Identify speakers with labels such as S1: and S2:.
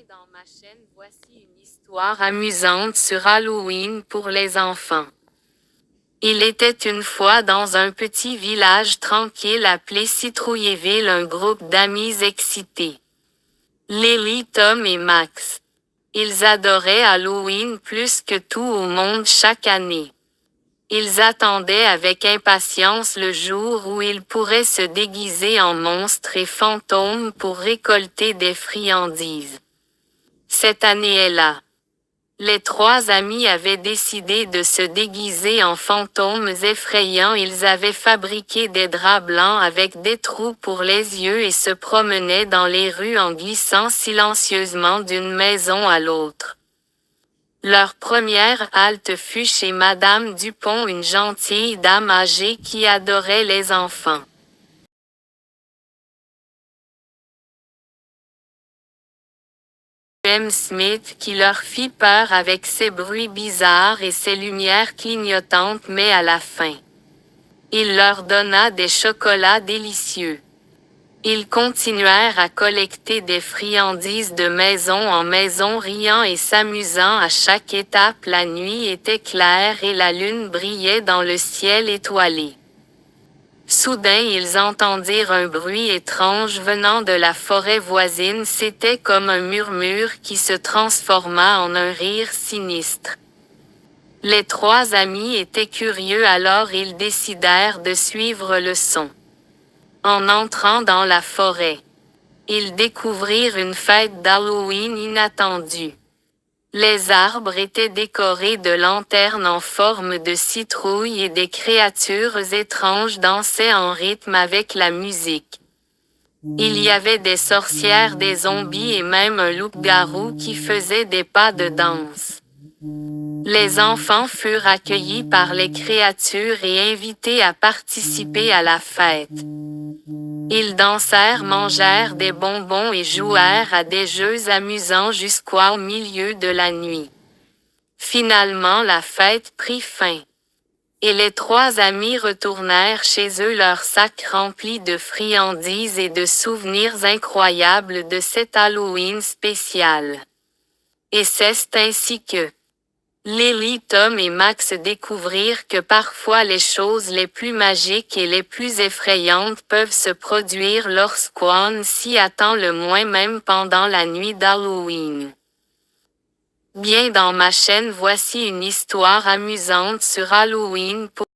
S1: Dans ma chaîne, voici une histoire amusante sur Halloween pour les enfants. Il était une fois dans un petit village tranquille appelé Citrouilléville un groupe d'amis excités. Lily, Tom et Max. Ils adoraient Halloween plus que tout au monde chaque année. Ils attendaient avec impatience le jour où ils pourraient se déguiser en monstres et fantômes pour récolter des friandises. Cette année est là. Les trois amis avaient décidé de se déguiser en fantômes effrayants. Ils avaient fabriqué des draps blancs avec des trous pour les yeux et se promenaient dans les rues en glissant silencieusement d'une maison à l'autre. Leur première halte fut chez Madame Dupont, une gentille dame âgée qui adorait les enfants. M. Smith qui leur fit peur avec ses bruits bizarres et ses lumières clignotantes, mais à la fin, il leur donna des chocolats délicieux. Ils continuèrent à collecter des friandises de maison en maison, riant et s'amusant à chaque étape. La nuit était claire et la lune brillait dans le ciel étoilé. Soudain ils entendirent un bruit étrange venant de la forêt voisine. C'était comme un murmure qui se transforma en un rire sinistre. Les trois amis étaient curieux, alors ils décidèrent de suivre le son. En entrant dans la forêt, ils découvrirent une fête d'Halloween inattendue. Les arbres étaient décorés de lanternes en forme de citrouille et des créatures étranges dansaient en rythme avec la musique. Il y avait des sorcières, des zombies et même un loup-garou qui faisait des pas de danse. Les enfants furent accueillis par les créatures et invités à participer à la fête. Ils dansèrent, mangèrent des bonbons et jouèrent à des jeux amusants jusqu'au milieu de la nuit. Finalement la fête prit fin. Et les trois amis retournèrent chez eux, leurs sacs remplis de friandises et de souvenirs incroyables de cet Halloween spécial. Et c'est ainsi que Lily, Tom et Max découvrirent que parfois les choses les plus magiques et les plus effrayantes peuvent se produire lorsqu'on s'y attend le moins, même pendant la nuit d'Halloween. Bien, dans ma chaîne, voici une histoire amusante sur Halloween pour